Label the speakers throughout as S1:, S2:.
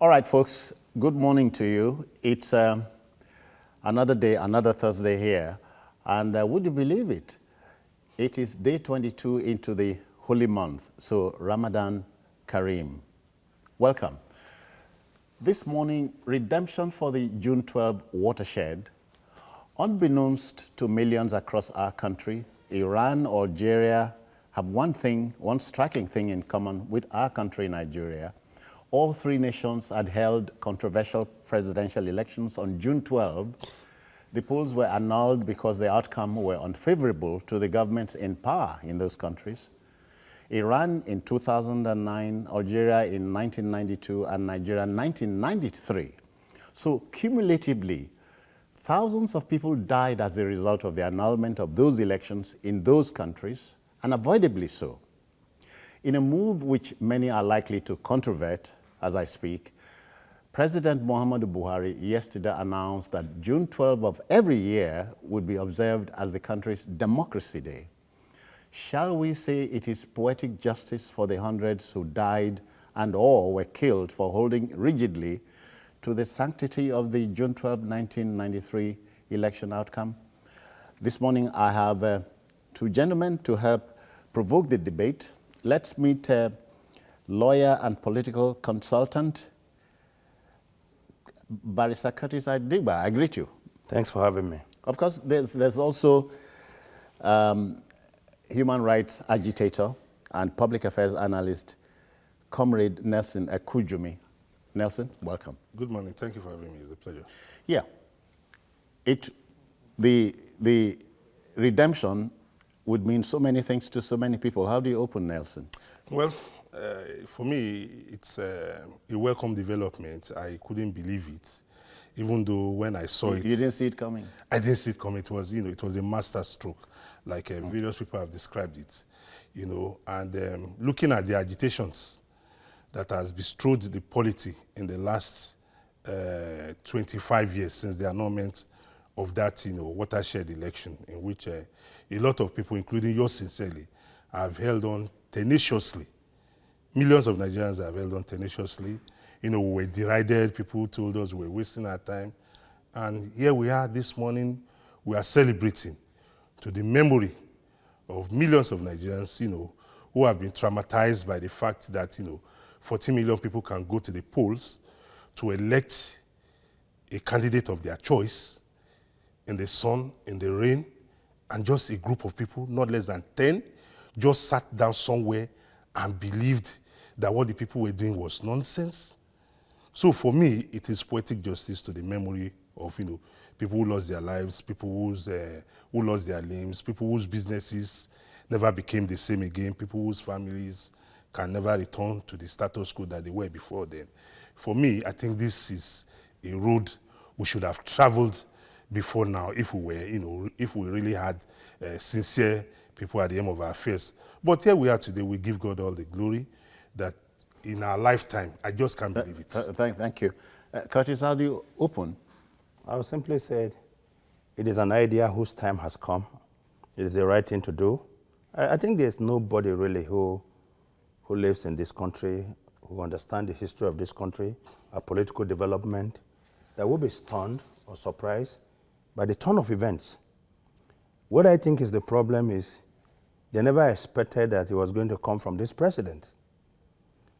S1: All right, folks, good morning to you. It's another day, another Thursday here. And would you believe it? It is day 22 into the holy month, so Ramadan Kareem. Welcome. This morning, redemption for the June 12 watershed. Unbeknownst to millions across our country, Iran, Algeria have one striking thing in common with our country, Nigeria. All three nations had held controversial presidential elections on June 12. The polls were annulled because the outcome were unfavorable to the governments in power in those countries. Iran in 2009, Algeria in 1992, and Nigeria in 1993. So cumulatively, thousands of people died as a result of the annulment of those elections in those countries, unavoidably so. In a move which many are likely to controvert as I speak, President Muhammadu Buhari yesterday announced that June 12 of every year would be observed as the country's Democracy Day. Shall we say it is poetic justice for the hundreds who died and or were killed for holding rigidly to the sanctity of the June 12, 1993 election outcome? This morning I have two gentlemen to help provoke the debate. Let's meet lawyer and political consultant, Barrister Curtis Adigba. I greet you.
S2: Thanks for having me.
S1: Of course, there's also human rights agitator and public affairs analyst, Comrade Nelson Ekujumi. Nelson, welcome.
S3: Good morning. Thank you for having me. It's a pleasure.
S1: Yeah. The redemption would mean so many things to so many people. How do you open, Nelson?
S3: Well, for me, it's a welcome development. I couldn't believe it, even though when I saw it...
S1: You didn't see it coming?
S3: I didn't see it coming. It was, it was a master stroke, like various people have described it, and looking at the agitations that has bestrode the polity in the last 25 years since the annulment of that, watershed election, in which a lot of people, including yours sincerely, have held on tenaciously. Millions of Nigerians have held on tenaciously. We were derided. People told us we were wasting our time. And here we are this morning. We are celebrating to the memory of millions of Nigerians, who have been traumatized by the fact that, 40 million people can go to the polls to elect a candidate of their choice in the sun, in the rain, and just a group of people, not less than 10, just sat down somewhere and believed that what the people were doing was nonsense. So for me, it is poetic justice to the memory of, people who lost their lives, people who lost their limbs, people whose businesses never became the same again, people whose families can never return to the status quo that they were before then. For me, I think this is a road we should have traveled before now if we were, if we really had sincere people at the end of our affairs. But here we are today. We give God all the glory that in our lifetime, I just can't believe it.
S1: Thank you. Curtis, how do you open?
S2: I would simply say it is an idea whose time has come. It is the right thing to do. I think there's nobody really who lives in this country, who understands the history of this country, our political development, that will be stunned or surprised by the turn of events. What I think is the problem is they never expected that it was going to come from this president.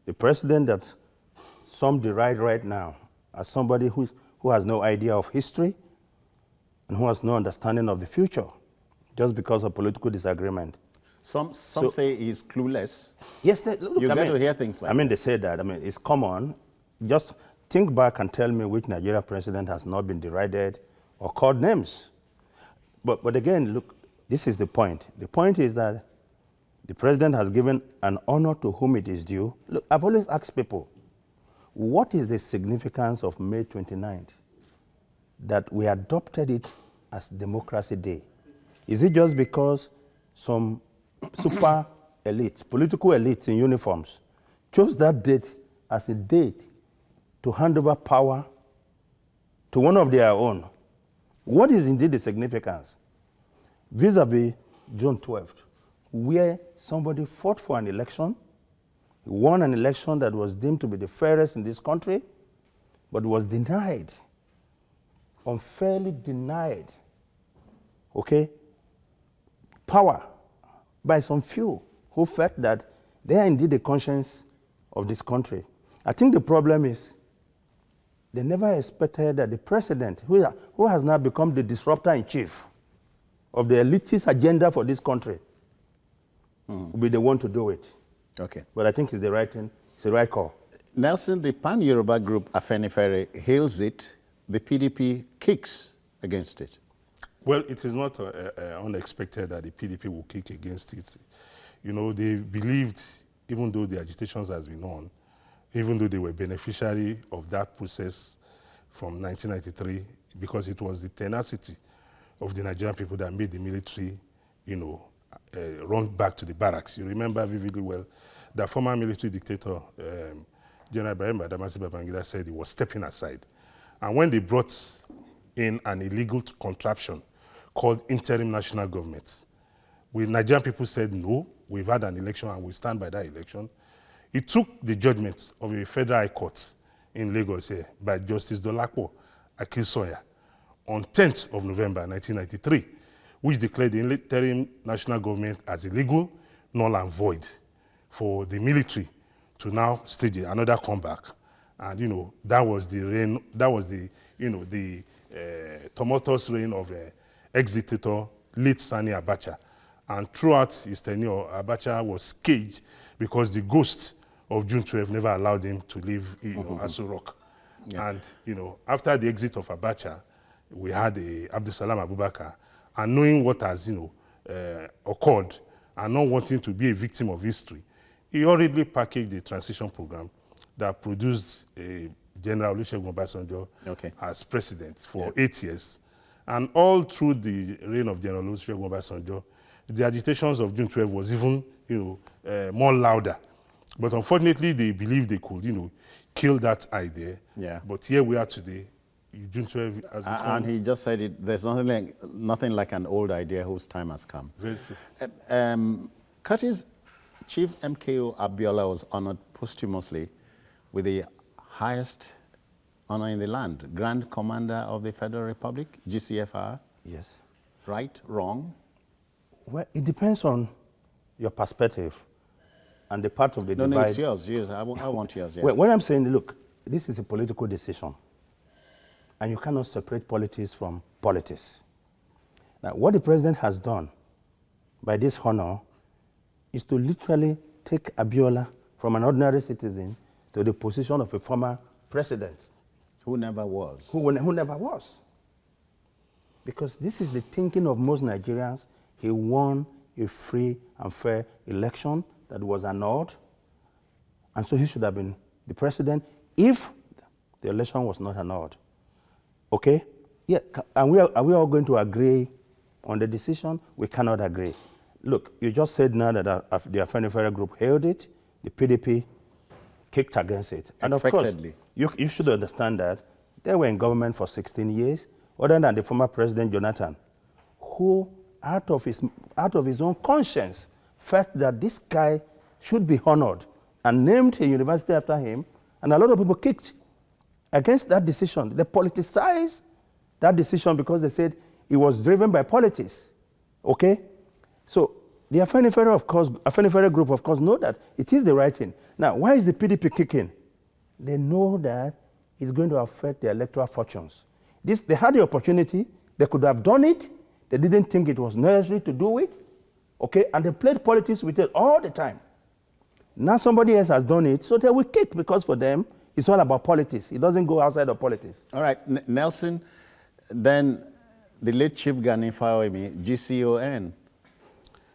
S2: The president that some deride right now as somebody who has no idea of history and who has no understanding of the future, just because of political disagreement.
S1: Some say he's clueless.
S2: Yes, look,
S1: you get to hear things like
S2: that. They say that. It's common. Just think back and tell me which Nigeria president has not been derided or called names. But again, look, this is the point. The point is that the president has given an honor to whom it is due. Look, I've always asked people, what is the significance of May 29th? That we adopted it as Democracy Day. Is it just because some super elites, political elites in uniforms, chose that date as a date to hand over power to one of their own? What is indeed the significance? Vis-a-vis June 12th, where somebody fought for an election, won an election that was deemed to be the fairest in this country, but was denied, unfairly denied, okay, power by some few who felt that they are indeed the conscience of this country. I think the problem is they never expected that the president, who has now become the disruptor in chief of the elitist agenda for this country, will be the one to do it.
S1: Okay.
S2: But I think it's the right thing, it's the right call.
S1: Nelson, the pan-Yoruba group Afenifere hails it. The PDP kicks against it.
S3: Well, it is not unexpected that the PDP will kick against it. You know, they believed, even though the agitations has been on, even though they were beneficiary of that process from 1993, because it was the tenacity of the Nigerian people that made the military, you know, run back to the barracks. You remember vividly well that former military dictator, General Ibrahim Badamasi Babangida, said he was stepping aside. And when they brought in an illegal contraption called interim national government, Nigerian people said, no, we've had an election and we stand by that election. It took the judgment of a federal high court in Lagos here by Justice Dolapo Akinsoya on 10th of November 1993, which declared the interim national government as illegal, null and void for the military to now stage another comeback. And, you know, that was the reign, that was the, you know, the tumultuous reign of ex-dictator late Sani Abacha. And throughout his tenure, Abacha was caged because the ghost of June 12 never allowed him to leave, you know, Aso Rock. Yeah. And, you know, after the exit of Abacha, we had Abdul Salam Abubakar, and knowing what has, you know, occurred, and not wanting to be a victim of history, he hurriedly packaged the transition program that produced General Olusegun Obasanjo as president for 8 years. And all through the reign of General Olusegun Obasanjo, the agitations of June 12 was even, you know, more louder. But unfortunately, they believed they could, you know, kill that idea. Yeah. But here we are today. June 12 has become...
S1: And he just said it, there's nothing like an old idea whose time has come.
S3: Very true.
S1: Curtis, Chief MKO Abiola was honored posthumously with the highest honor in the land, Grand Commander of the Federal Republic, GCFR.
S2: Yes.
S1: Right? Wrong?
S2: Well, it depends on your perspective and the part of the divide.
S1: No, it's yours. I want yours. Yeah.
S2: Well, when I'm saying, look, this is a political decision, and you cannot separate politics from politics. Now, what the president has done by this honor is to literally take Abiola from an ordinary citizen to the position of a former president.
S1: Who never was.
S2: Who never was. Because this is the thinking of most Nigerians. He won a free and fair election that was annulled, and so he should have been the president if the election was not annulled. Okay? Yeah, are we all going to agree on the decision? We cannot agree. Look, you just said now that the Afenifere group hailed it, the PDP kicked against it. And of course, you should understand that they were in government for 16 years, other than the former president Jonathan, who out of his own conscience felt that this guy should be honored and named a university after him, and a lot of people kicked against that decision. They politicized that decision because they said it was driven by politics. Okay? So the Afenifere group, of course, know that it is the right thing. Now, why is the PDP kicking? They know that it's going to affect their electoral fortunes. They had the opportunity. They could have done it. They didn't think it was necessary to do it. Okay? And they played politics with it all the time. Now somebody else has done it, so they will kick because for them, it's all about politics. It doesn't go outside of politics.
S1: All right, Nelson, then the late Chief Gani Fawemi, GCON.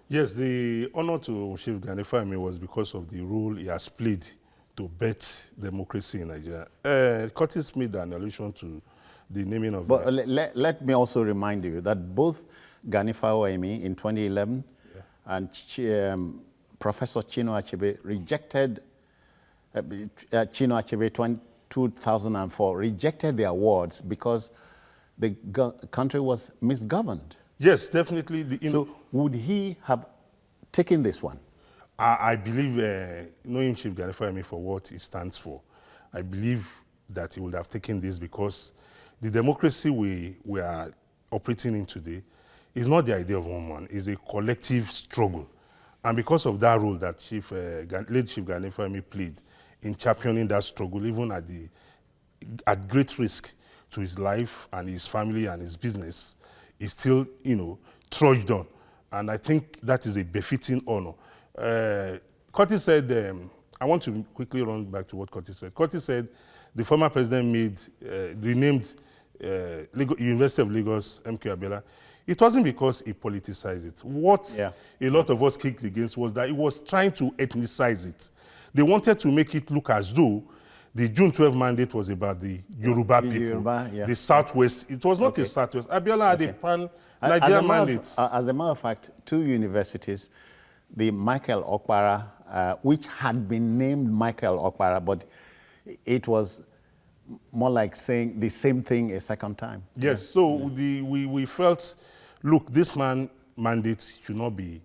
S3: Yes, the honor to Chief Gani Fawemi was because of the role he has played to bet democracy in Nigeria. Curtis made an allusion to the naming of...
S1: But let me also remind you that both Gani Fawemi in 2011 and Professor Chinua Achebe rejected, Chinua Achebe 2004 rejected the awards because the country was misgoverned.
S3: Yes, definitely.
S1: So would he have taken this one?
S3: I believe, knowing Chief Gani Fawemi for what he stands for, I believe that he would have taken this, because the democracy we are operating in today is not the idea of one man, it's a collective struggle. And because of that role that late Chief Gani Femi played in championing that struggle, even at great risk to his life and his family and his business, he still, trudged on. And I think that is a befitting honor. Curtis said, I want to quickly run back to what Curtis said. Curtis said the former president renamed University of Lagos MK Abiola. It wasn't because he politicized it. What a lot of us kicked against was that he was trying to ethnicize it. They wanted to make it look as though the June 12 mandate was about the Yoruba people, the Southwest. It was not the Southwest. Abiola had a pan-Nigerian mandate.
S1: As a matter of fact, 2 universities, the Michael Okpara, which had been named Michael Okpara, but it was more like saying the same thing a second time.
S3: Yes, so we felt, look, this mandate should not be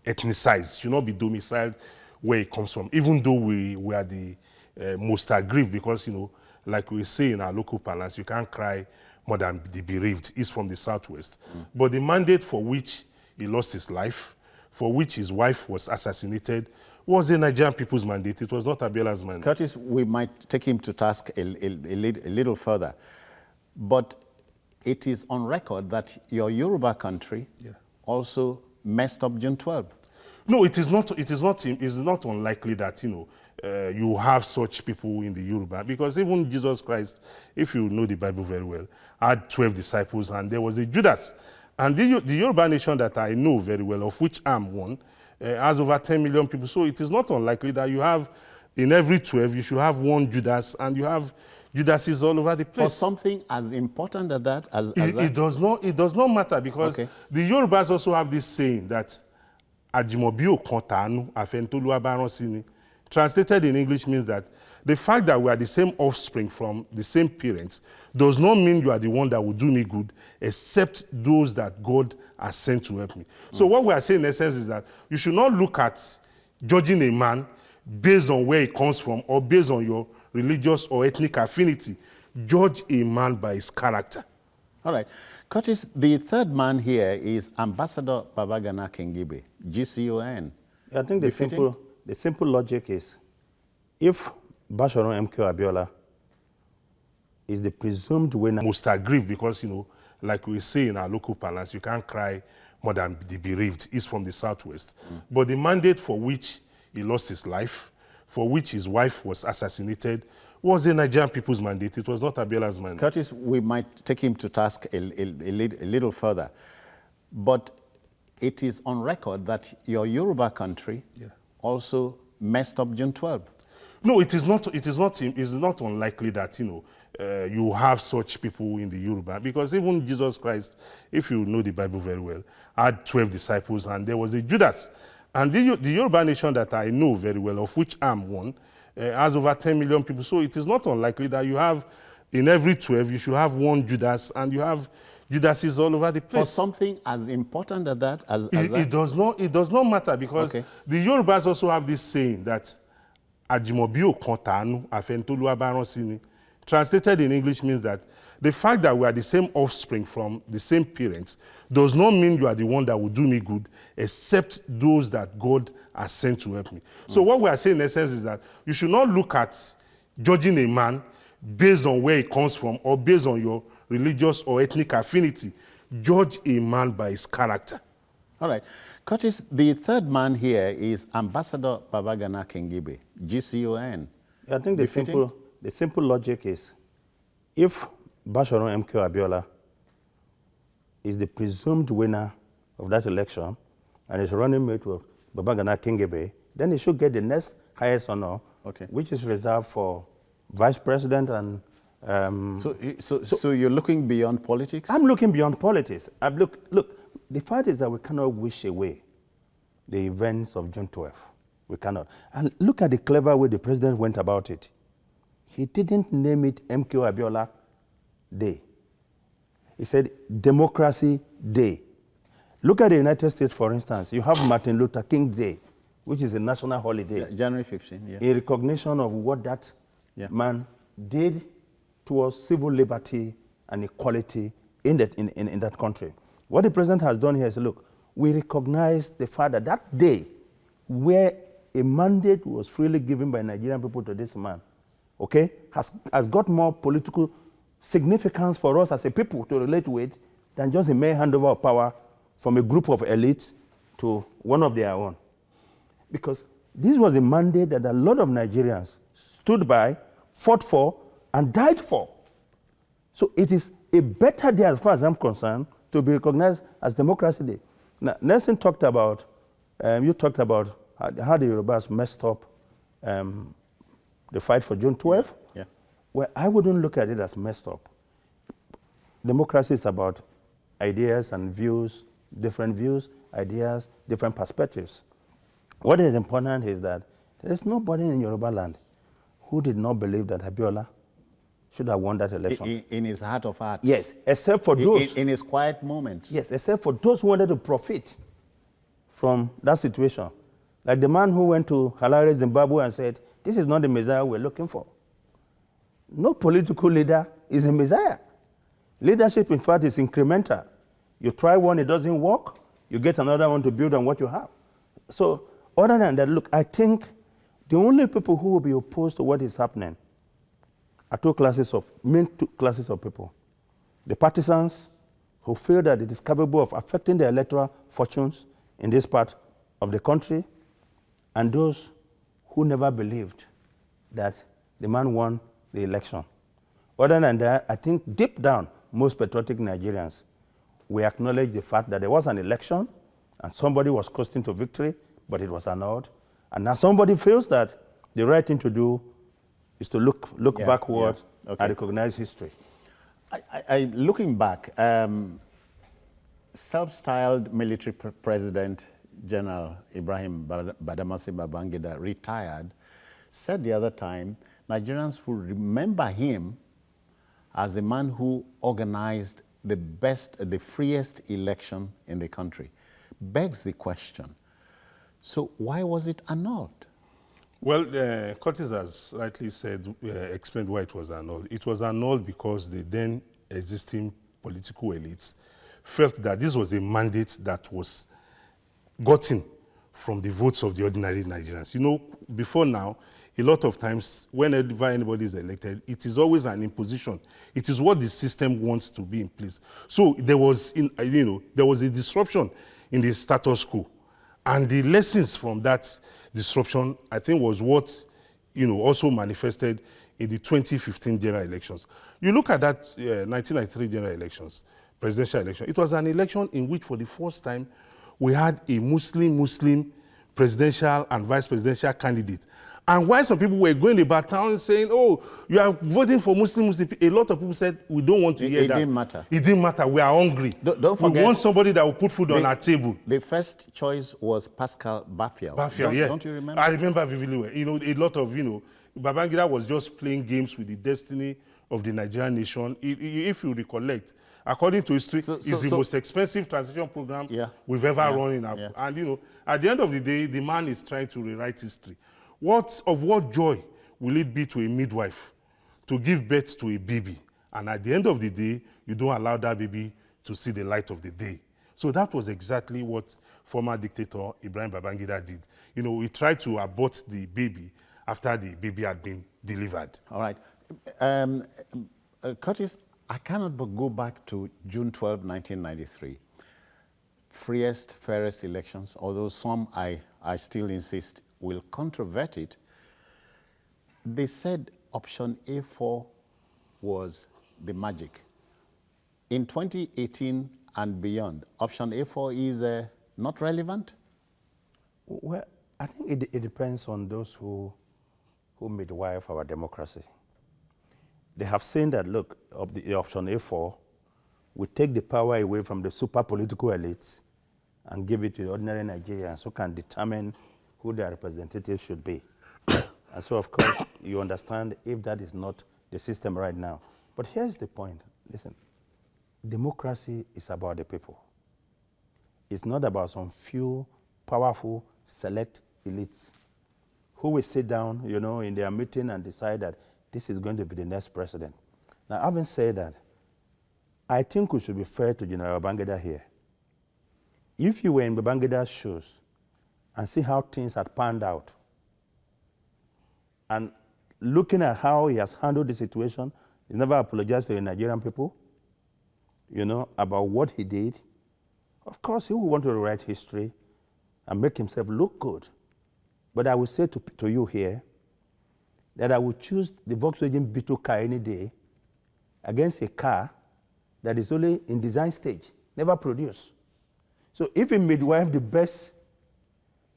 S3: ethnicized, should not be domiciled where it comes from, even though we are the most aggrieved, because, like we say in our local parlance, you can't cry more than the bereaved. He's from the Southwest. But the mandate for which he lost his life, for which his wife was assassinated, was the Nigerian people's mandate. It was not Abiola's mandate.
S1: Curtis, we might take him to task a little further, but it is on record that your Yoruba country also messed up June 12.
S3: No, it is not. It is not unlikely that you have such people in the Yoruba, because even Jesus Christ, if you know the Bible very well, had 12 disciples, and there was a Judas. And the Yoruba nation that I know very well, of which I'm one, has over 10 million people. So it is not unlikely that you have, in every 12, you should have one Judas, and you have Judases all over the place.
S1: For something as important as that?
S3: It does not matter, because the Yorubas also have this saying that Ajimobi o kan tanu, afentoluwa ba ran si ni. Translated in English means that the fact that we are the same offspring from the same parents does not mean you are the one that will do me good, except those that God has sent to help me. So what we are saying in essence is that you should not look at judging a man based on where he comes from or based on your religious or ethnic affinity. Judge a man by his character.
S1: All right. Curtis, the third man here is Ambassador Babagana Kingibe, GCON.
S2: I think the simple logic is, if Basharon MK Abiola is the presumed winner.
S3: Most aggrieved, because, like we say in our local parlance, you can't cry more than the bereaved. He's from the Southwest. But the mandate for which he lost his life, for which his wife was assassinated, was the Nigerian people's mandate. It was not Abiola's mandate.
S1: Curtis, we might take him to task a little further, but it is on record that your Yoruba country also messed up June 12.
S3: No, it is not unlikely that you have such people in the Yoruba, because even Jesus Christ, if you know the Bible very well, had 12 disciples, and there was a Judas. And the Yoruba nation that I know very well, of which I'm one, has over 10 million people. So it is not unlikely that you have, in every 12, you should have one Judas, and you have Judases all over the place.
S1: For something as important as that?
S3: It does not matter, because the Yorubas also have this saying that Ajimobi o kan tanu, afentoluwa ba ran si ni. Translated in English means that the fact that we are the same offspring from the same parents does not mean you are the one that will do me good, except those that God has sent to help me. So what we are saying in essence is that you should not look at judging a man based on where he comes from or based on your religious or ethnic affinity. Judge a man by his character.
S1: All right. Curtis, the third man here is Ambassador Babagana Kingibe, GCON.
S2: I think the simple logic is, if Basharon MK Abiola is the presumed winner of that election and is running mate with Babagana Kingibe, then he should get the next highest honor, which is reserved for vice president and...
S1: So you're looking beyond politics?
S2: I'm looking beyond politics. Look, the fact is that we cannot wish away the events of June 12th. We cannot. And look at the clever way the president went about it. He didn't name it MK Abiola Day. He said Democracy Day. Look at the United States, for instance. You have Martin Luther King Day, which is a national holiday.
S1: January 15,
S2: a recognition of what that man did towards civil liberty and equality in that country. What the president has done here is, look, we recognize the fact that that day where a mandate was freely given by Nigerian people to this man, okay, has got more political significance for us as a people to relate with than just a mere handover of power from a group of elites to one of their own. Because this was a mandate that a lot of Nigerians stood by, fought for, and died for. So it is a better day, as far as I'm concerned, to be recognized as Democracy Day. Now, Nelson talked about, you talked about how the Yorubas messed up the fight for June 12th.
S1: Yeah.
S2: Well, I wouldn't look at it as messed up. Democracy is about ideas and views, different views, ideas, different perspectives. What is important is that there is nobody in Yoruba land who did not believe that Abiola should have won that election.
S1: In his heart of hearts.
S2: Yes, except for those.
S1: In his quiet moments.
S2: Yes, except for those who wanted to profit from that situation. Like the man who went to Harare, Zimbabwe and said, this is not the Messiah we're looking for. No political leader is a Messiah. Leadership, in fact, is incremental. You try one, it doesn't work, you get another one to build on what you have. So, other than that, look, I think the only people who will be opposed to what is happening are main two classes of people. The partisans who feel that it is capable of affecting the electoral fortunes in this part of the country, and those who never believed that the man won the election. Other than that, I think deep down, most patriotic Nigerians will acknowledge the fact that there was an election and somebody was coasting to victory, but it was annulled. And now somebody feels that the right thing to do is to look backward and recognize history.
S1: Looking back, self-styled military president General Ibrahim Badamasi Babangida, retired, said the other time, Nigerians will remember him as the man who organized the freest election in the country. Begs the question, so why was it annulled?
S3: Well, Curtis has rightly said, explained why it was annulled. It was annulled because the then existing political elites felt that this was a mandate that was gotten from the votes of the ordinary Nigerians. You know, before now, a lot of times, whenever anybody is elected, it is always an imposition. It is what the system wants to be in place. So there was, there was a disruption in the status quo. And the lessons from that disruption, I think, was what, also manifested in the 2015 general elections. You look at that 1993 general elections, presidential election, it was an election in which, for the first time, we had a Muslim presidential and vice presidential candidate. And while some people were going about town saying, oh, you are voting for Muslim, a lot of people said, we don't want to hear that.
S1: It didn't matter.
S3: It didn't matter. We are hungry.
S1: Don't forget,
S3: we want somebody that will put food on our table.
S1: The first choice was Pascal Bafiel. Don't you remember?
S3: I remember vividly well. A lot of, Babangida was just playing games with the destiny of the Nigerian nation. If you recollect, according to history, it's the most expensive transition program we've ever run in our... And, at the end of the day, the man is trying to rewrite history. What joy will it be to a midwife to give birth to a baby, and at the end of the day, you don't allow that baby to see the light of the day? So that was exactly what former dictator Ibrahim Babangida did. He tried to abort the baby after the baby had been delivered.
S1: All right. Curtis, I cannot but go back to June 12, 1993. Freest, fairest elections, although some, I still insist, will controvert it. They said option A4 was the magic. In 2018 and beyond, option A4 is not relevant?
S2: Well, I think it depends on those who midwife our democracy. They have seen that, look, the option A4 will take the power away from the super political elites and give it to the ordinary Nigerians who can determine who their representatives should be. And so, of course, you understand if that is not the system right now. But here's the point. Listen, democracy is about the people. It's not about some few powerful, select elites who will sit down, in their meeting and decide that this is going to be the next president. Now, having said that, I think we should be fair to General Babangida here. If you were in Babangida's shoes and see how things had panned out, and looking at how he has handled the situation, he never apologized to the Nigerian people, about what he did. Of course, he would want to write history and make himself look good. But I will say to you here that I would choose the Volkswagen Beetle car any day against a car that is only in design stage, never produced. So if he midwife the best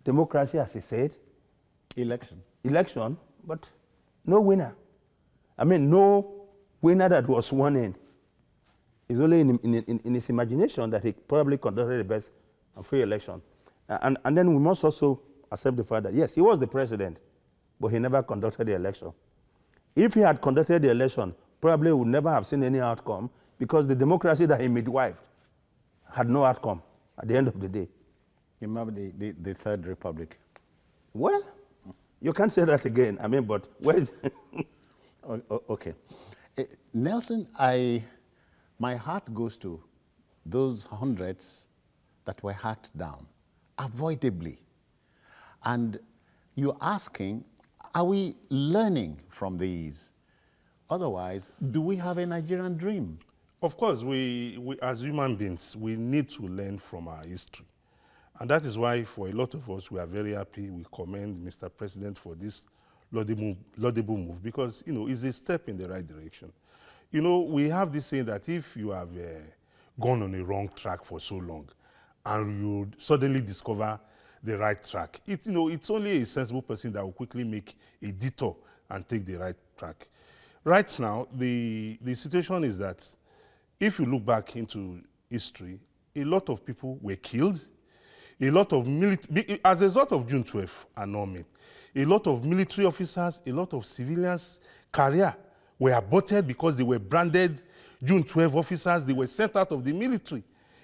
S2: democracy, as he said, election, but no winner. I mean, no winner that was sworn in. It's only in his imagination that he probably conducted the best and free election. And then we must also accept the fact that, yes, he was the president, but he never conducted the election. If he had conducted the election, probably would never have seen any outcome because the democracy that he midwifed had no outcome at the end of the day.
S1: You remember the Third Republic?
S2: Well, you can't say that again. I mean, but where is...
S1: Okay. Nelson, my heart goes to those hundreds that were hacked down, avoidably. And you're asking, are we learning from these? Otherwise, do we have a Nigerian dream?
S3: Of course, we as human beings, we need to learn from our history. And that is why, for a lot of us, we are very happy. We commend Mr. President for this laudable move because, it's a step in the right direction. We have this saying that if you have gone on a wrong track for so long and you suddenly discover the right track, it's only a sensible person that will quickly make a detour and take the right track. Right now, the situation is that if you look back into history, a lot of people were killed. A lot of as a result of June 12 annulment, a lot of military officers, a lot of civilians' career were aborted because they were branded June 12 officers. They were sent out of the military.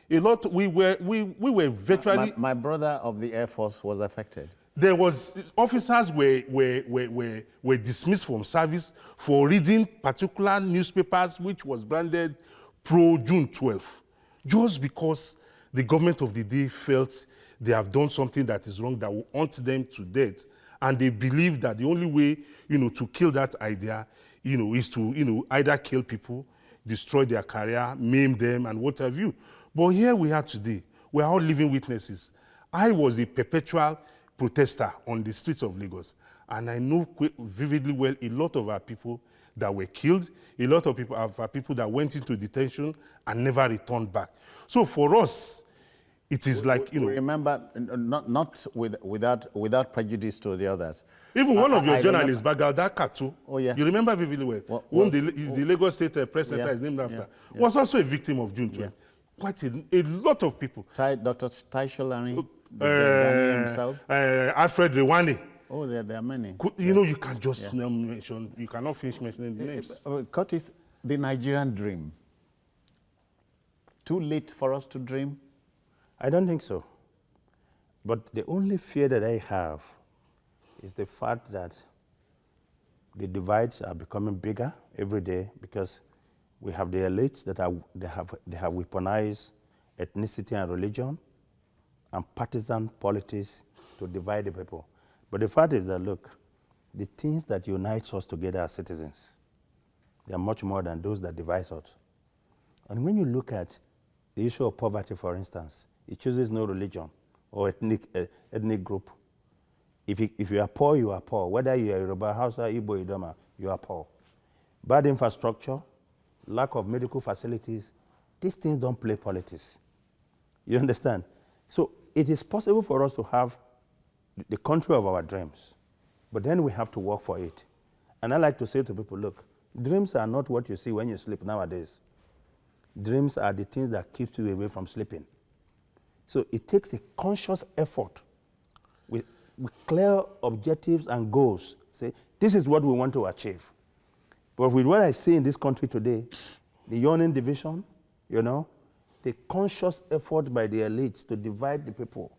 S3: We were virtually...
S1: My brother of the Air Force was affected.
S3: There was... Officers were dismissed from service for reading particular newspapers which was branded pro-June 12, just because the government of the day felt they have done something that is wrong that will haunt them to death. And they believe that the only way, to kill that idea, is to, either kill people, destroy their career, maim them, and what have you. But here we are today. We are all living witnesses. I was a perpetual protester on the streets of Lagos. And I know vividly well a lot of our people that were killed, a lot of our people that went into detention and never returned back. So for us, it is like,
S1: Remember, not without prejudice to the others.
S3: Even one of your journalists, Bagalda Katu, you remember vividly well, whom the Lagos State Press Center is named after, was also a victim of June 12. Quite a lot of people.
S1: Dr. Taisholari, himself.
S3: Alfred Rewani.
S1: Oh, there are many.
S3: You can just mention, you cannot finish mentioning the names.
S1: Curtis, the Nigerian dream. Too late for us to dream?
S2: I don't think so. But the only fear that I have is the fact that the divides are becoming bigger every day because we have the elites that have weaponized ethnicity and religion and partisan politics to divide the people. But the fact is that, look, the things that unite us together as citizens, they are much more than those that divide us. And when you look at the issue of poverty, for instance, it chooses no religion or ethnic group. If you are poor, you are poor. Whether you are Yoruba, Hausa, Igbo, Idoma, you are poor. Bad infrastructure, lack of medical facilities, these things don't play politics. You understand? So it is possible for us to have the country of our dreams, but then we have to work for it. And I like to say to people, look, dreams are not what you see when you sleep nowadays. Dreams are the things that keep you away from sleeping. So it takes a conscious effort with clear objectives and goals. Say, this is what we want to achieve. But with what I see in this country today, the yawning division, the conscious effort by the elites to divide the people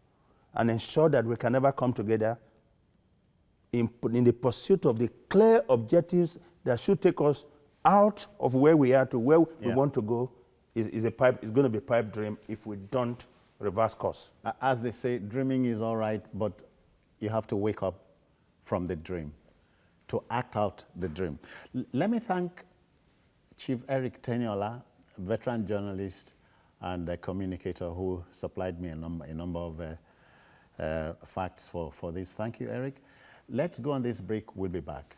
S2: and ensure that we can never come together in the pursuit of the clear objectives that should take us out of where we are to where we
S1: Yeah.
S2: want to go is going to be a pipe dream if we don't reverse course.
S1: As they say, dreaming is all right, but you have to wake up from the dream to act out the dream. Let me thank Chief Eric Teniola, veteran journalist and a communicator who supplied me a number of facts for this. Thank you, Eric. Let's go on this break. We'll be back.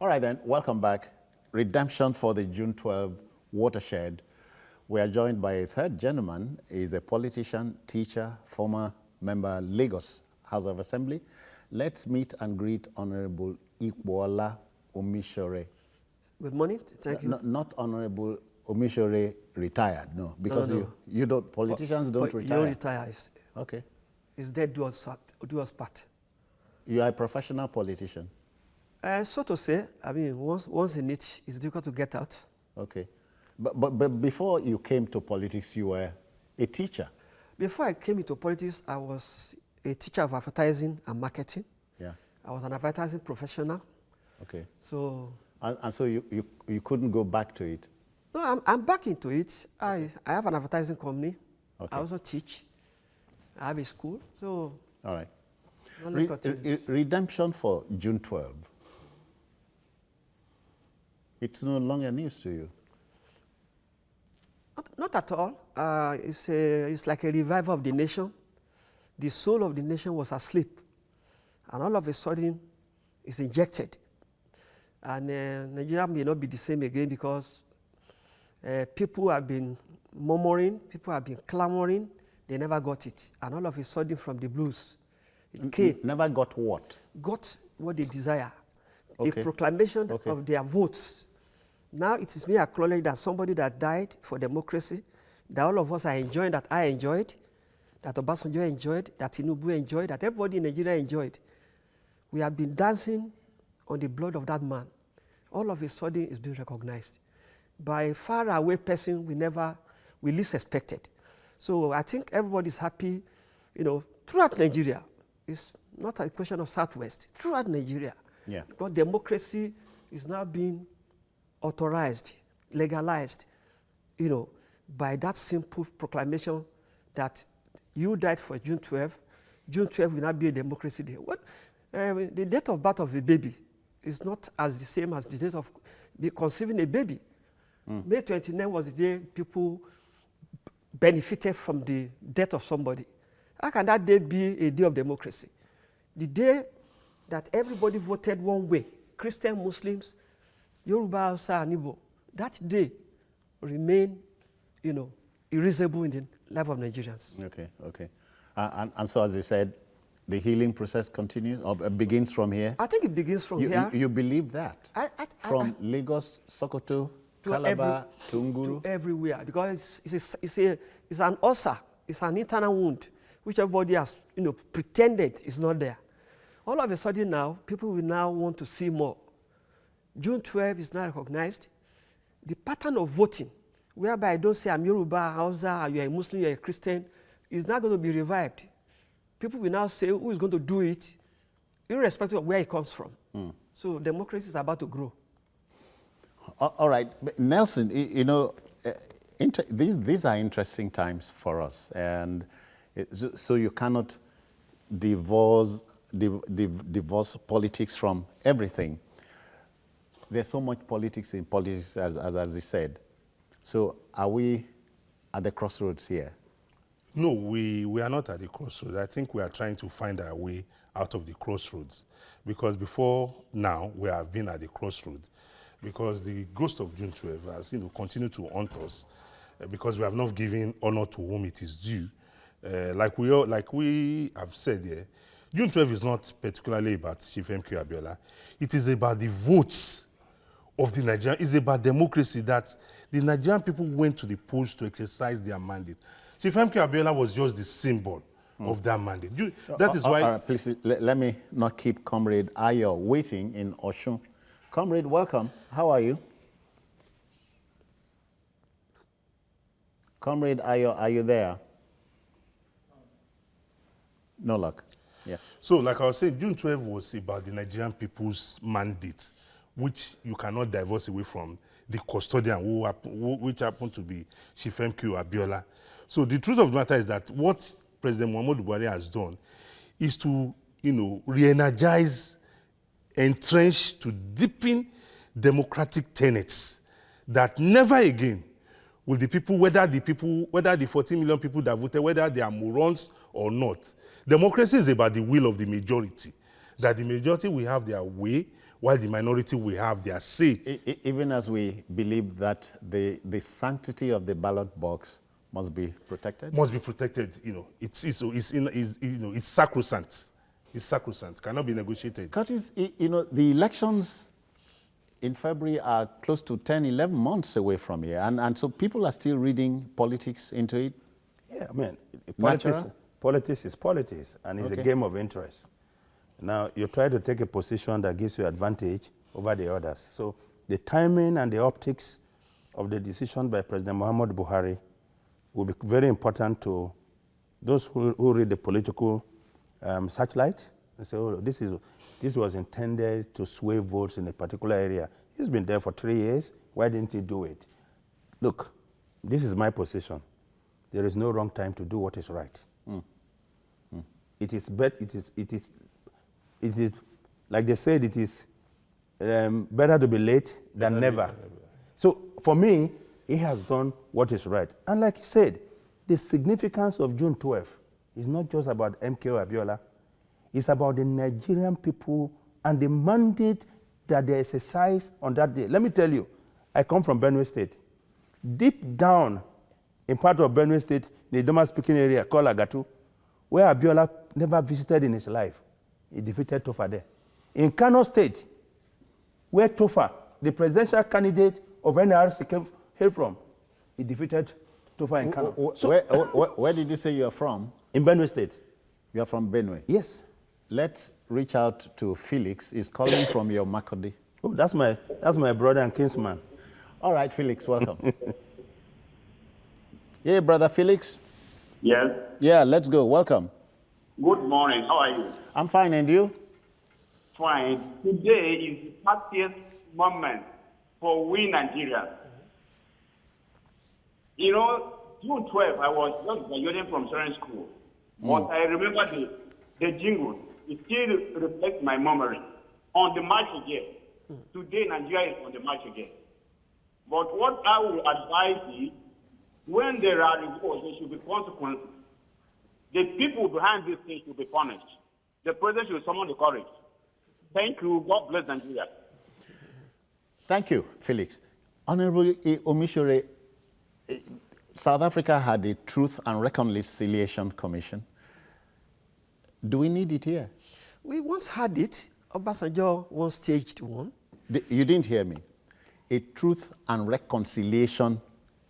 S1: All right then, welcome back. Redemption for the June 12 watershed. We are joined by a third gentleman. He's a politician, teacher, former member, Lagos House of Assembly. Let's meet and greet Honorable Ikwola Omishore.
S4: Good morning. Thank you.
S1: Not Honorable Omishore retired, no, because
S4: No.
S1: you don't, politicians don't
S4: But
S1: retire.
S4: You don't retire.
S1: Okay.
S4: It's dead, do us part.
S1: You are a professional politician.
S4: So to say, I mean, once in it, it's difficult to get out.
S1: Okay. But before you came to politics, you were a teacher.
S4: Before I came into politics, I was a teacher of advertising and marketing.
S1: Yeah.
S4: I was an advertising professional.
S1: Okay.
S4: So,
S1: And so you couldn't go back to it?
S4: no, I'm back into it. I have an advertising company.
S1: Okay.
S4: I also teach. I have a school. So,
S1: All right.
S4: only continues.
S1: Redemption for June 12. It's no longer news to you.
S4: Not at all. It's like a revival of the nation. The soul of the nation was asleep. And all of a sudden, it's injected. And Nigeria may not be the same again because people have been murmuring, people have been clamoring, they never got it. And all of a sudden, from the blues, it came.
S1: Never got what?
S4: Got what they desire.
S1: Okay.
S4: A proclamation
S1: Okay.
S4: of their votes. Now it is being acknowledged that somebody that died for democracy, that all of us are enjoying, that I enjoyed, that Obasanjo enjoyed, that Tinubu enjoyed, that everybody in Nigeria enjoyed. We have been dancing on the blood of that man. All of a sudden it's being recognized by a far away person we least expected. So I think everybody's happy, throughout Nigeria. It's not a question of Southwest, throughout Nigeria.
S1: Yeah.
S4: Because democracy is now being authorized, legalized, by that simple proclamation that you died for June 12. June 12 will not be a democracy day. The date of birth of a baby is not as the same as the date of conceiving a baby. May 29 was the day people benefited from the death of somebody. How can that day be a day of democracy? The day that everybody voted one way, Christian, Muslims, Yoruba, Hausa, and Igbo, that day remain, erasable in the life of Nigerians.
S1: Okay. And so, as you said, the healing process continues, or begins from here?
S4: I think it begins from here.
S1: You believe that? From Lagos, Sokoto, Calabar, to Nguru?
S4: To everywhere, because it's an ulcer, it's an internal wound, which everybody has, pretended is not there. All of a sudden now, people will now want to see more. June 12 is not recognized. The pattern of voting, whereby I don't say I'm Yoruba, Hausa, you're a Muslim, you're a Christian, is not going to be revived. People will now say who is going to do it, irrespective of where it comes from. So democracy is about to grow.
S1: All right, but Nelson, these are interesting times for us, and so you cannot divorce politics from everything. There's so much politics in politics, as you said. So are we at the crossroads here?
S3: No, we are not at the crossroads. I think we are trying to find our way out of the crossroads, because before now we have been at the crossroads, because the ghost of June 12 has continued to haunt us, because we have not given honor to whom it is due. Like we have said here, June 12 is not particularly about Chief MK Abiola. It is about the votes of the Nigerian. It's about democracy, that the Nigerian people went to the polls to exercise their mandate. Chief MK Abiola was just the symbol of that mandate. That is why...
S1: Please, let me not keep Comrade Ayo waiting in Oshun. Comrade, welcome. How are you? Comrade Ayo, are you there? No luck. Yeah.
S3: So, like I was saying, June 12 was about the Nigerian people's mandate, which you cannot divorce away from the custodian, which happened to be Chief MK Abiola. So the truth of the matter is that what President Muhammadu Buhari has done is to, re-energize, entrench, to deepen democratic tenets that never again will the people, whether the 14 million people that voted, whether they are morons or not. Democracy is about the will of the majority, that the majority will have their way, while the minority will have their say.
S1: Even as we believe that the sanctity of the ballot box must be protected?
S3: Must be protected, it's sacrosanct. It's sacrosanct, cannot be negotiated.
S1: Curtis, the elections in February are close to 10, 11 months away from here, and so people are still reading politics into it?
S2: Yeah, I mean, politics is politics, and it's a game of interest. Now, you try to take a position that gives you advantage over the others. So the timing and the optics of the decision by President Muhammadu Buhari will be very important to those who read the political searchlight and say, oh, this was intended to sway votes in a particular area. He's been there for 3 years. Why didn't he do it? Look, this is my position. There is no wrong time to do what is right. It is like they said, it is better to be late than never. So for me, he has done what is right. And like he said, the significance of June 12 is not just about MKO Abiola. It's about the Nigerian people and the mandate that they exercise on that day. Let me tell you, I come from Benue State. Deep down in part of Benue State, the Idoma-speaking area called Agatu, where Abiola never visited in his life, he defeated Tofa there. In Kano State, where Tofa, the presidential candidate of NRC, hailed from, he defeated Tofa in Kano.
S1: Where did you say you are from?
S2: In Benue State.
S1: You are from Benue?
S2: Yes.
S1: Let's reach out to Felix. He's calling from your Makodi.
S2: Oh, that's my brother and kinsman.
S1: All right, Felix, welcome. Hey, brother Felix.
S5: Yes.
S1: Yeah, let's go. Welcome.
S5: Good morning. How are you?
S1: I'm fine, and you?
S5: Fine. Today is the happiest moment for we Nigerians. June 12, I was just graduating from certain school. But I remember the jingle. It still reflects my memory. On the march again. Today, Nigeria is on the march again. But what I will advise is, when there are rewards, there should be consequences. The people behind this thing should be punished. The president should summon the courage. Thank you. God bless Nigeria.
S1: Thank you, Felix. Honorable Omisore, South Africa had a Truth and Reconciliation Commission. Do we need it here?
S4: We once had it. Obasanjo once staged one.
S1: You didn't hear me. A Truth and Reconciliation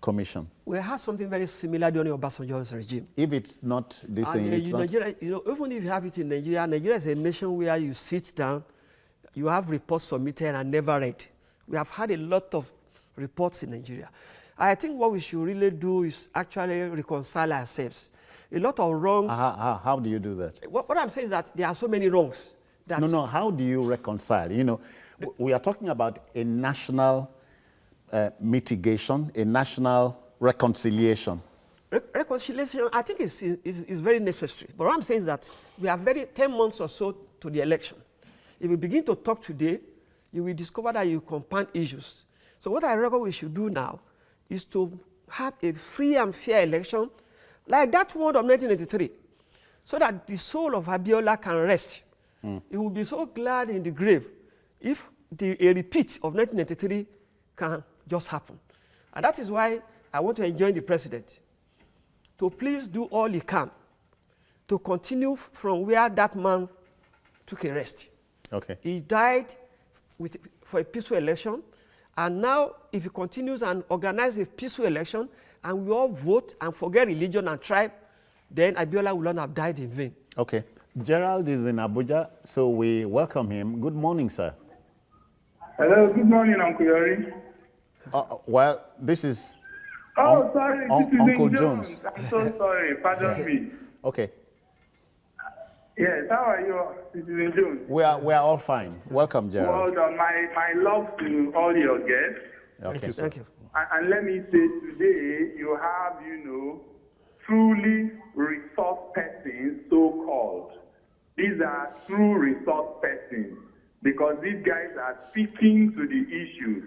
S1: Commission.
S4: We had something very similar during Obasanjo's regime.
S1: If it's not this thing, it's not.
S4: Nigeria, even if you have it in Nigeria, Nigeria is a nation where you sit down, you have reports submitted and never read. We have had a lot of reports in Nigeria. I think what we should really do is actually reconcile ourselves. A lot of wrongs.
S1: How do you do that?
S4: What I'm saying is that there are so many wrongs. That
S1: No, how do you reconcile? We are talking about a national mitigation, a national reconciliation.
S4: Reconciliation, I think, is very necessary. But what I'm saying is that we have 10 months or so to the election. If we begin to talk today, you will discover that you compound issues. So what I reckon we should do now is to have a free and fair election like that one of 1983, so that the soul of Abiola can rest. He will be so glad in the grave if a repeat of 1983 can just happen. And that is why I want to enjoin the president to please do all he can to continue from where that man took a rest.
S1: Okay.
S4: He died for a peaceful election, and now if he continues and organizes a peaceful election, and we all vote and forget religion and tribe, then Abiola will not have died in vain.
S1: Okay. Gerald is in Abuja, so we welcome him. Good morning, sir.
S6: Hello, good morning, Uncle Yori.
S1: Well, this is
S6: Sorry,
S1: Uncle
S6: Citizen
S1: Jones.
S6: I'm so sorry, pardon me.
S1: Okay.
S6: Yes, how are you, Citizen Jones?
S1: We are all fine. Welcome, Gerald.
S6: Well done. My love to all your guests.
S1: Okay.
S4: Thank you.
S6: And let me say today, you have, truly resource persons, so-called. These are true resource persons because these guys are speaking to the issues.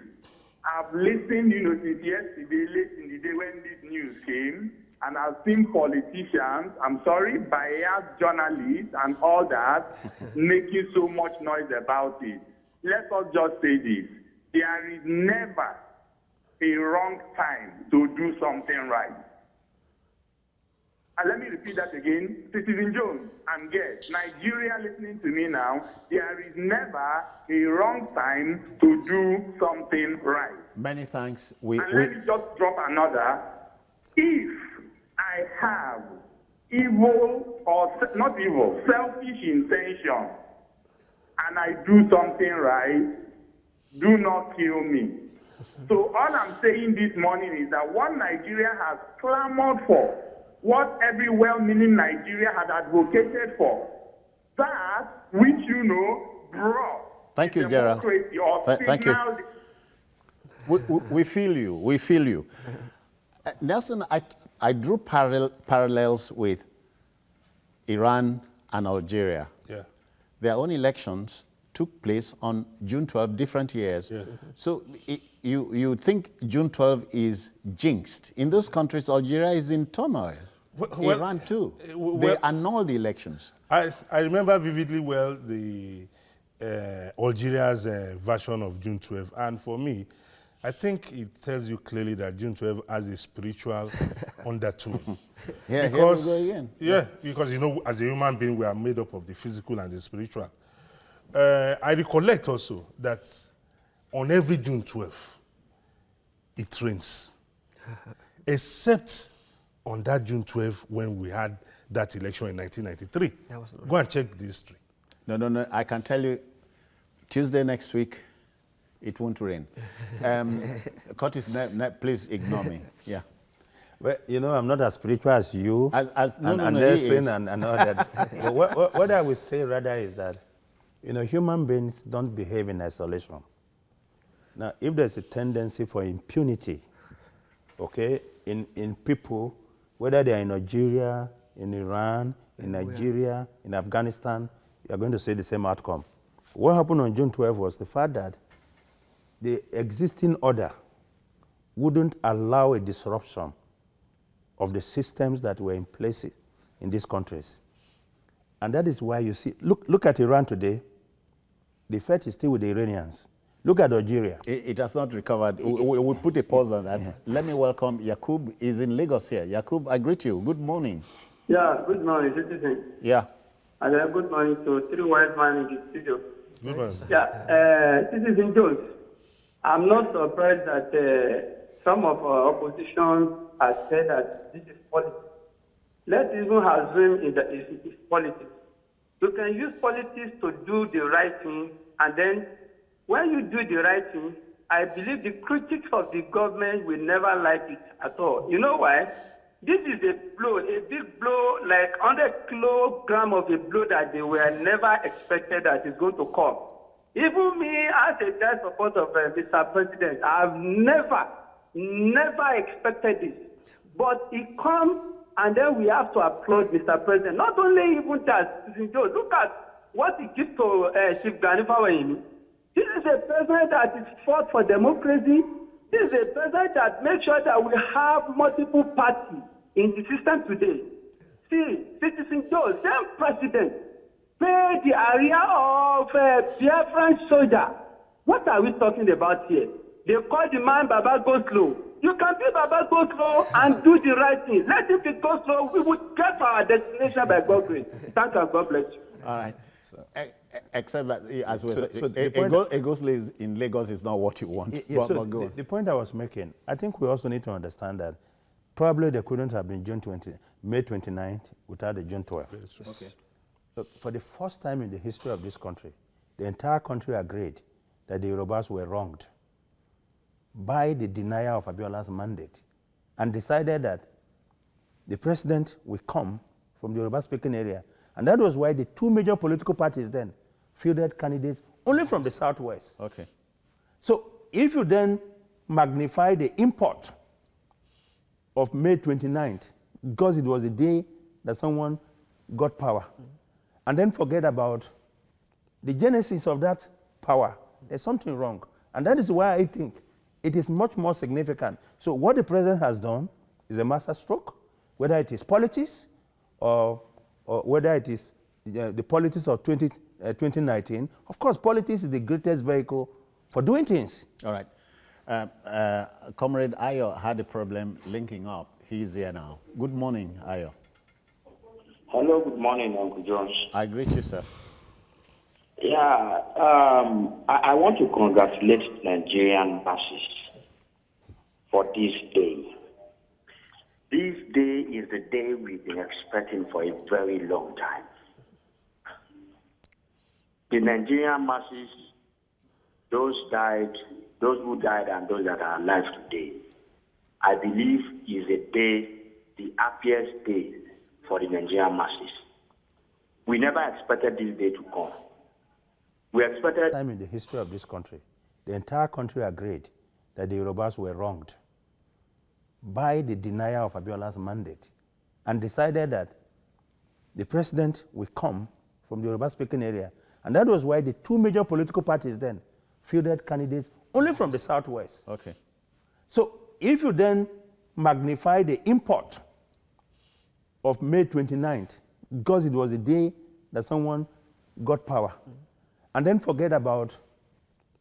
S6: I've listened, since yesterday, late in the day when this news came, and I've seen politicians, biased journalists and all that, making so much noise about it. Let us just say this. There is never a wrong time to do something right. And let me repeat that again. Citizen Jones and guests, Nigeria listening to me now, there is never a wrong time to do something right.
S1: Many thanks.
S6: Let me just drop another. If I have evil or not evil, selfish intention, and I do something right, do not kill me. So all I'm saying this morning is that what Nigeria has clamored for, what every well-meaning Nigeria had advocated for, that which brought
S1: Thank you, Gerald. Thank you. We feel you. We feel you. Nelson, I drew parallels with Iran and Algeria.
S3: Yeah.
S1: Their own elections took place on June 12, different years.
S3: Yeah.
S1: So you think June 12 is jinxed. In those countries, Algeria is in turmoil.
S3: Well,
S1: Iran too.
S3: well,
S1: they annulled the elections.
S3: I remember vividly well the Algeria's version of June 12. And for me, I think it tells you clearly that June 12 has a spiritual undertone.
S1: Yeah,
S3: because,
S1: here we go again.
S3: Yeah, because, as a human being, we are made up of the physical and the spiritual. I recollect also that on every June 12, it rains. Except on that June 12 when we had that election in 1993. Go and check the history. No.
S1: I can tell you, Tuesday next week, it won't rain. Curtis, please ignore me. Yeah.
S2: Well, I'm not as spiritual as you.
S1: And all
S2: that. What I would say rather is that, human beings don't behave in isolation. Now, if there's a tendency for impunity, okay, in people, whether they're in Algeria, in Iran, in Nigeria, in Afghanistan, you're going to see the same outcome. What happened on June 12 was the fact that the existing order wouldn't allow a disruption of the systems that were in place in these countries. And that is why you see, look at Iran today. The fate is still with the Iranians. Look at Algeria.
S1: It has not recovered. We'll put a pause on that. Yeah. Let me welcome Yakub. Is in Lagos here. Yakub, I greet you. Good morning.
S7: Yeah, good morning, citizen.
S1: Yeah.
S7: And good morning to three wise men in the studio.
S3: Good morning.
S7: Yeah, Citizen Jones, I'm not surprised that some of our opposition have said that this is politics. Let's even assume it's politics. You can use politics to do the right thing, and then when you do the right thing, I believe the critics of the government will never like it at all. You know why? This is a blow, a big blow, like 100 kilogram of a blow that they were never expected that is going to come. Even me, as a direct supporter of Mr. President, I've never expected this. But it comes, and then we have to applaud Mr. President. Not only even that, look at what he gives to Chief Gani Fawayimi. This is a president that is fought for democracy. This is a president that makes sure that we have multiple parties in the system today. See, Citizen Joe, same president, pay the area of Biafran soldier. What are we talking about here? They call the man Baba go slow. You can be Baba go slow and do the right thing. Let it go slow. We will get to our destination by God's grace. Thank you and God bless you.
S1: All right. Except that, as we said,
S2: the
S1: a ghost in Lagos is not what you want.
S2: So
S1: but go on.
S2: the point I was making, I think we also need to understand that probably there couldn't have been May 29th without the June 12th.
S1: Okay.
S2: Look, for the first time in the history of this country, the entire country agreed that the Yorubas were wronged by the denial of Abiola's mandate and decided that the president will come from the Yoruba-speaking area. And that was why the two major political parties then fielded candidates only from the Southwest.
S1: Okay.
S2: So if you then magnify the import of May 29th, because it was a day that someone got power, and then forget about the genesis of that power, there's something wrong. And that is why I think it is much more significant. So what the president has done is a masterstroke, whether it is politics or whether it is the politics of 2019. Of course, politics is the greatest vehicle for doing things.
S1: All right. Comrade Ayo had a problem linking up. He's here now. Good morning, Ayo.
S8: Hello, good morning, Uncle Jones.
S1: I greet you, sir.
S8: Yeah, I want to congratulate Nigerian masses for this day. This day is the day we've been expecting for a very long time. The Nigerian masses, those who died and those that are alive today, I believe is a day, the happiest day for the Nigerian masses. We never expected this day to come. We expected...
S2: Time in the history of this country, the entire country agreed that the Yorubas were wronged by the denial of Abiola's mandate and decided that the president will come from the Yoruba-speaking area. And that was why the two major political parties then fielded candidates only from the Southwest.
S1: Okay.
S2: So if you then magnify the import of May 29th, because it was a day that someone got power, and then forget about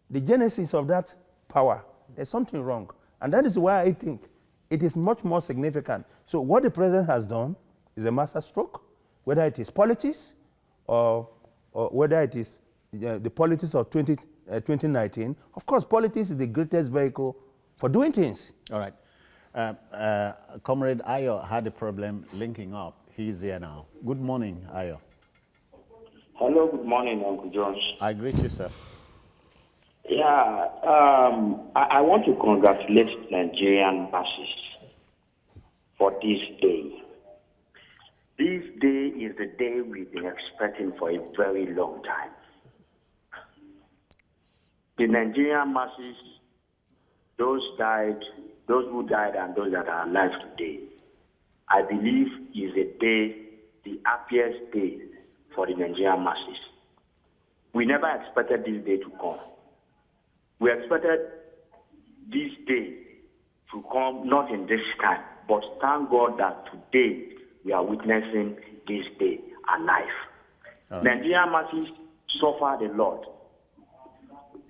S2: the genesis of that power, there's something wrong. And that is why I think it is much more significant. So what the president has done is a masterstroke, whether it is politics or whether it is the politics of 2019. Of course, politics is the greatest vehicle for doing things.
S1: All right. Comrade Ayo had a problem linking up. He's here now. Good morning, Ayo.
S8: Hello, good morning, Uncle Jones.
S1: I greet you, sir.
S8: Yeah, I want to congratulate Nigerian masses for this day. This day is the day we've been expecting for a very long time. The Nigerian masses, those who died and those that are alive today, I believe is a day, the happiest day for the Nigerian masses. We never expected this day to come. We expected this day to come not in this time, but thank God that today we are witnessing this day alive. Right. Nigerian masses suffered a lot.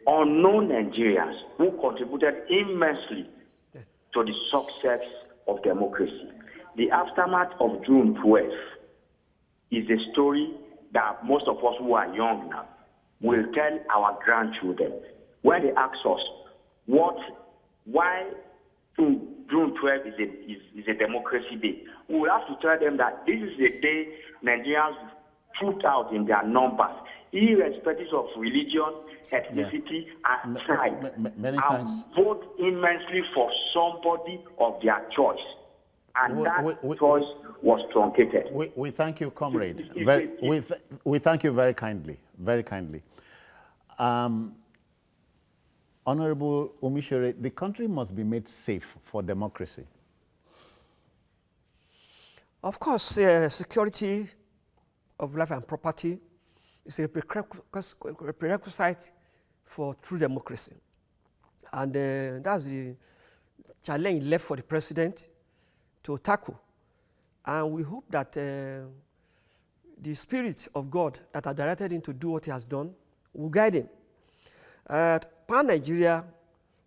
S8: Unknown Nigerians who contributed immensely to the success of democracy. The aftermath of June 12th is a story that most of us who are young now will tell our grandchildren. When they ask us why June 12th is a democracy day, we will have to tell them that this is a day Nigerians put out in their numbers, irrespective of religion, ethnicity, and tribe,
S1: many
S8: and
S1: thanks.
S8: vote immensely for somebody of their choice. And that choice was truncated.
S1: We thank you, comrade. We thank you very kindly, very kindly. Honorable Umishere, the country must be made safe for democracy.
S4: Of course, security of life and property is a prerequisite for true democracy. And that's the challenge left for the president to tackle. And we hope that the spirit of God that has directed him to do what he has done will guide him. Pan-Nigeria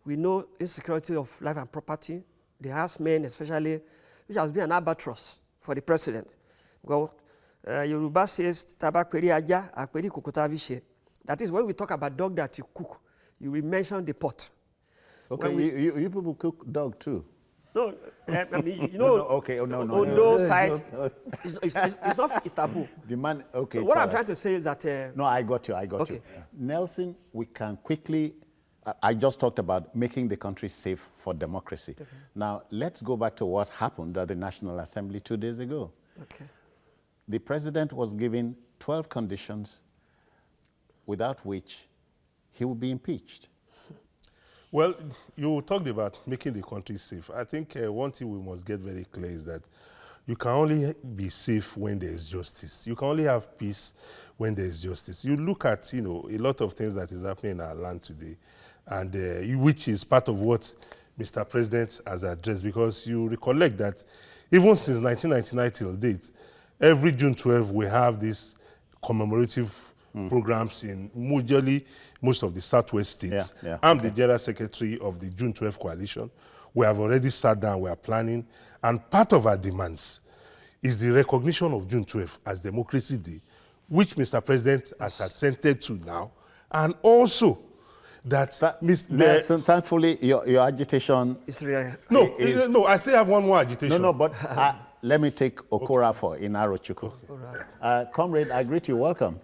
S4: We know insecurity of life and property, the herdsmen especially, which has been an albatross for the president. Because Yoruba says, "Taba kweri aja, akweri kukuta vishe." That is when we talk about dog that you cook, you will mention the pot.
S1: Okay, you people cook dog too.
S4: No, I mean, you know, on those sides, it's not taboo.
S1: The man, okay.
S4: So what I'm trying to say is that...
S1: no, I got you.
S4: Okay.
S1: Nelson, we can quickly... I just talked about making the country safe for democracy. Okay. Now, let's go back to what happened at the National Assembly 2 days ago.
S4: Okay.
S1: The president was given 12 conditions without which he would be impeached.
S3: Well, you talked about making the country safe. I think one thing we must get very clear is that you can only be safe when there is justice. You can only have peace when there is justice. You look at, a lot of things that is happening in our land today, and which is part of what Mr. President has addressed, because you recollect that even since 1999 till date, every June 12 we have these commemorative programs in usually most of the Southwest states. I'm the General Secretary of the June 12 Coalition. We have already sat down, we are planning, and part of our demands is the recognition of June 12 as Democracy Day, which Mr. President has assented to now, and also that
S1: Nelson, thankfully, your agitation...
S4: It's real.
S3: No, I still have one more agitation.
S1: No, but let me take Okorafor in Arochukwu. Comrade, I greet you. Welcome.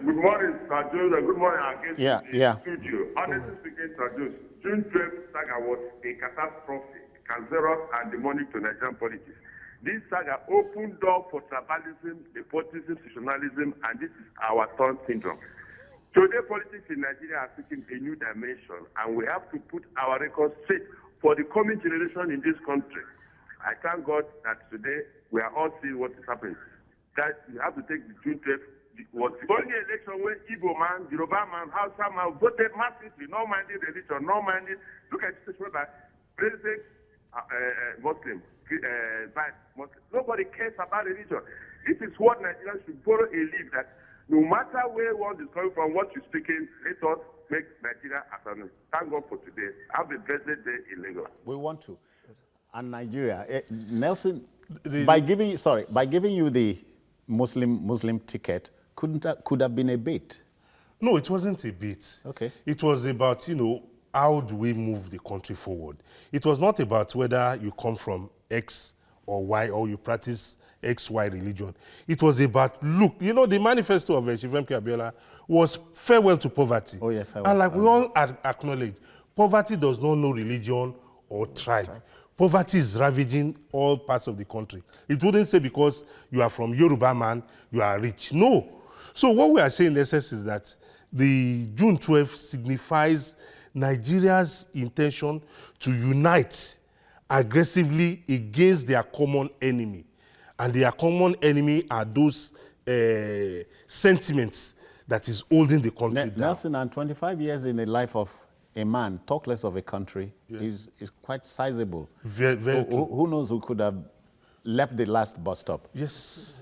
S6: Good morning, Sir Joseph. Good morning again to the studio. Honestly speaking, Sir Joseph, June 12th saga was a catastrophe, cancerous and demonic to Nigerian politics. This saga opened door for tribalism, nepotism, sectionalism, and this is our turn syndrome. Today, politics in Nigeria are taking a new dimension, and we have to put our records straight for the coming generation in this country. I thank God that today we are all seeing what is happening. That we have to take the June 12th. It was the only election where Igbo man, Yoruba man, Hausa man voted massively, no minding religion, no minding. Look at the situation that President Muslim, Muslim. Nobody cares about religion. This is what Nigerians should follow a lead, that no matter where one is coming from, what you're speaking, let us make Nigeria as an. Thank God for today. Have a blessed day in Lagos.
S1: We want to. And Nigeria, Nelson, by giving you the Muslim ticket, could have been a bait.
S3: No, it wasn't a bait.
S1: Okay.
S3: It was about, how do we move the country forward? It was not about whether you come from X or Y or you practice XY religion. It was about, look, the manifesto of Shivem Abiola was farewell to poverty.
S1: Oh, yeah, farewell.
S3: And like we all acknowledge, poverty does not know religion or tribe. Poverty is ravaging all parts of the country. It wouldn't say because you are from Yoruba man, you are rich. No. So what we are saying in essence is that the June 12th signifies Nigeria's intention to unite aggressively against their common enemy. And their common enemy are those sentiments that is holding the country down.
S1: Nelson, and 25 years in the life of a man, talk less of a country, is quite sizable.
S3: Very true.
S1: Who knows who could have left the last bus stop?
S3: Yes.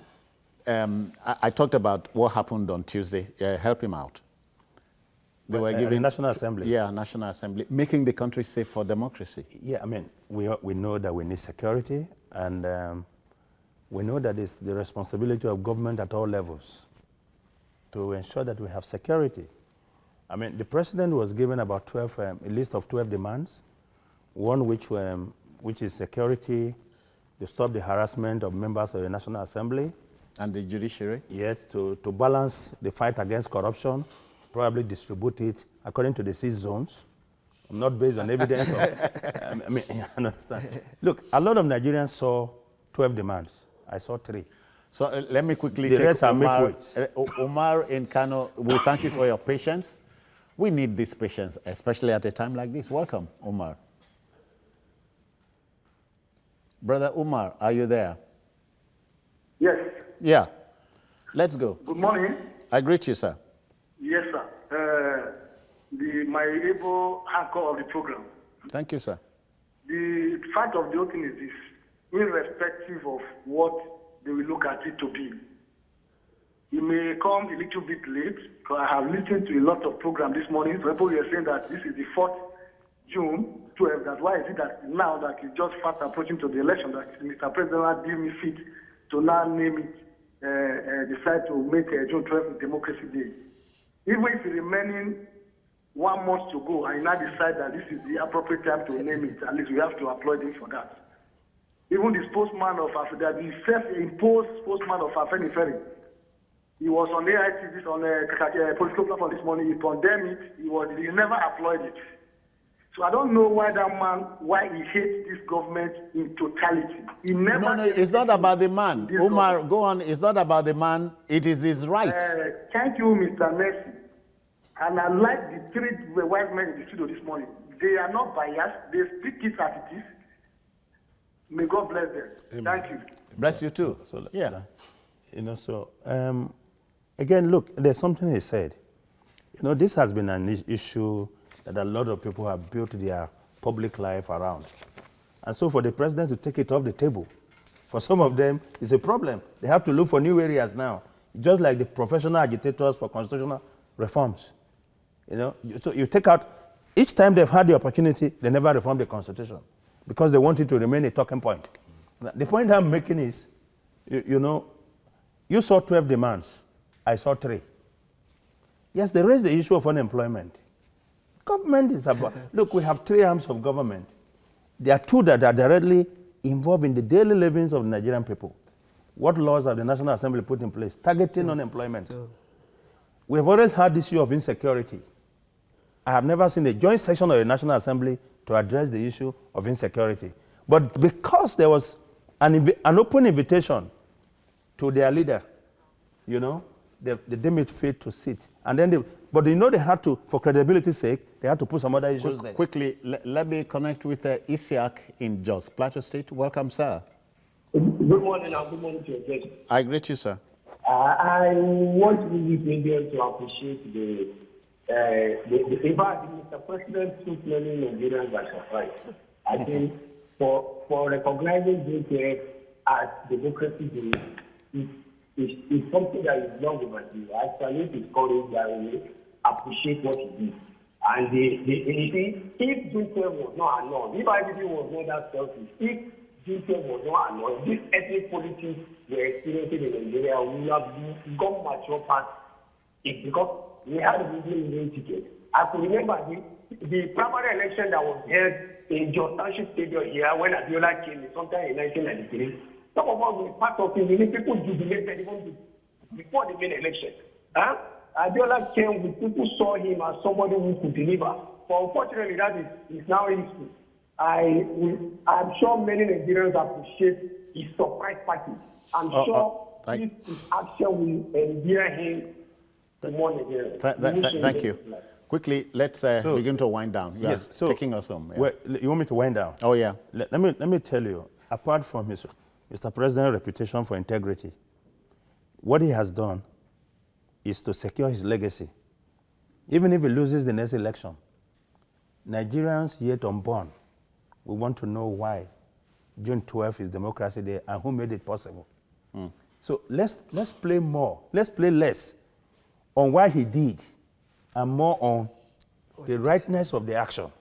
S1: I talked about what happened on Tuesday. Help him out. They were giving
S2: the National Assembly.
S1: Yeah, National Assembly, making the country safe for democracy.
S2: Yeah, I mean, we know that we need security, and we know that it's the responsibility of government at all levels to ensure that we have security. I mean, the president was given about a list of 12 demands, one which is security, to stop the harassment of members of the National Assembly.
S1: And the judiciary?
S2: Yes, to balance the fight against corruption, probably distribute it according to the 6 zones, not based on evidence. I mean, you understand? Look, a lot of Nigerians saw 12 demands. I saw 3.
S1: So let me quickly
S2: the
S1: take
S2: rest
S1: Omar. Omar in Kano, we thank you for your patience. We need this patience, especially at a time like this. Welcome, Omar. Brother Omar, are you there?
S9: Yes.
S1: Yeah. Let's go.
S9: Good morning.
S1: I greet you, sir.
S9: Yes, sir. My able anchor of the program.
S1: Thank you, sir.
S9: The fact of the whole thing is this: irrespective of what they will look at it to be, you may come a little bit late, because I have listened to a lot of programs this morning. People were saying that this is the 4th June 12, that's why is it that now that it's just fast approaching to the election that Mr. President deemed me fit to now name it, decide to make June 12 Democracy Day. Even if it's remaining 1 month to go, and now decide that this is the appropriate time to name it, at least we have to applaud him for that. Even the spokesman of Africa, the self-imposed spokesman of Afenifere, he was on the AIT, on a political platform this morning, he condemned it, he never applauded it. So I don't know why that man, why he hates this government in totality. He never.
S1: No, it's not about the man. Umar, go on. It's not about the man. It is his right.
S9: Thank you, Mr. Messi. And I like the three wise men in the studio this morning. They are not biased. They speak it as it is. May God bless them.
S3: Amen.
S9: Thank you.
S1: Bless you too.
S2: So,
S1: Yeah.
S2: You know, so again, look, there's something he said. You know, this has been an issue that a lot of people have built their public life around. And so for the president to take it off the table, for some of them, it's a problem. They have to look for new areas now, just like the professional agitators for constitutional reforms. You know, so you take out, each time they've had the opportunity, they never reform the constitution because they want it to remain a talking point. The point I'm making is, you know, you saw 12 demands, I saw 3. Yes, they raised the issue of unemployment. Government is about, look, we have 3 arms of government. There are 2 that are directly involved in the daily livings of the Nigerian people. What laws have the National Assembly put in place? Targeting unemployment. We have always had this issue of insecurity. I have never seen a joint session of the National Assembly to address the issue of insecurity. But because there was an open invitation to their leader, you know, they deemed it fit to sit. And then but you know they had to, for credibility's sake, they had to put some other issues there.
S1: Quickly, let me connect with Isiaq in Jos, Plateau State. Welcome, sir.
S10: Good morning, and good morning to your guest.
S1: I greet you, sir.
S10: I want Nigerians to appreciate the fact Mr. President took many Nigerians by surprise. I think for recognizing this as democracy day, it's something that is long overdue. I salute his courage and we appreciate what he did. And if June 12 was not annulled, if IDP was not that selfish, if June 12 was not annulled, this ethnic politics we're experiencing in Nigeria will have gone mature past it because we had a Muslim ticket. I could remember the primary election that was held in Jos Township Stadium here when Abiola came sometime in 1993. Some of us were part of it. Many people jubilated even before the main election. Abiola came with people saw him as somebody who could deliver. But unfortunately, that is now history. I'm sure many Nigerians appreciate his surprise package. I'm sure his action will endear him to more Nigerians.
S1: Thank you. Quickly, let's begin to wind down. Yes, so taking us home. Yeah.
S2: Well, you want me to wind down?
S1: Oh, yeah.
S2: Let me tell you, apart from his Mr. President's reputation for integrity, what he has done is to secure his legacy. Even if he loses the next election, Nigerians yet unborn, we want to know why June 12th is Democracy Day and who made it possible. So let's play more. Let's play less on why he did and more on the rightness of the action.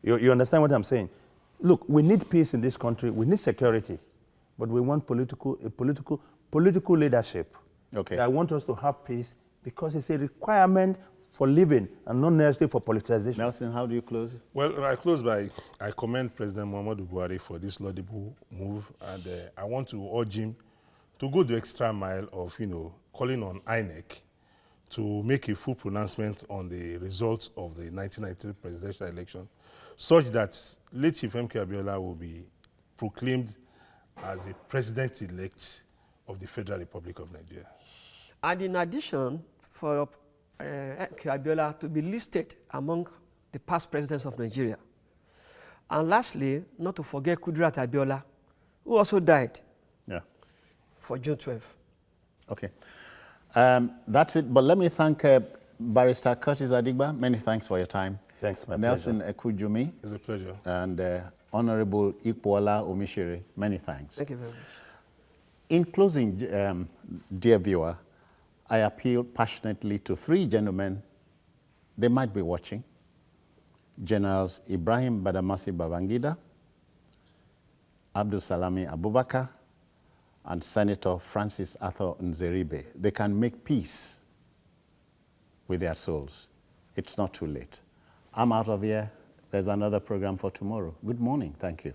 S2: You understand what I'm saying? Look, we need peace in this country. We need security. But we want political leadership.
S1: Okay.
S2: I want us to have peace because it's a requirement for living and not necessarily for politicization.
S1: Nelson, how do you close?
S3: Well, I close by, I commend President Muhammadu Buhari for this laudable move, and I want to urge him to go the extra mile of, calling on INEC to make a full pronouncement on the results of the 1993 presidential election, such that late Chief M.K. Abiola will be proclaimed as a president-elect of the Federal Republic of Nigeria.
S4: And in addition, for M.K. Abiola to be listed among the past presidents of Nigeria. And lastly, not to forget Kudirat Abiola, who also died for June 12th.
S1: Okay. That's it. But let me thank Barrister Curtis Adigba. Many thanks for your time.
S2: Thanks, my
S1: Nelson
S2: pleasure.
S1: Ekujumi.
S3: It's a pleasure.
S1: And Honorable Ikwola Omishiri. Many thanks.
S4: Thank you very much.
S1: In closing, dear viewer, I appeal passionately to 3 gentlemen. They might be watching. Generals Ibrahim Badamasi Babangida, Abdul Salami Abubakar, and Senator Francis Arthur Nzeribe. They can make peace with their souls. It's not too late. I'm out of here. There's another program for tomorrow. Good morning. Thank you.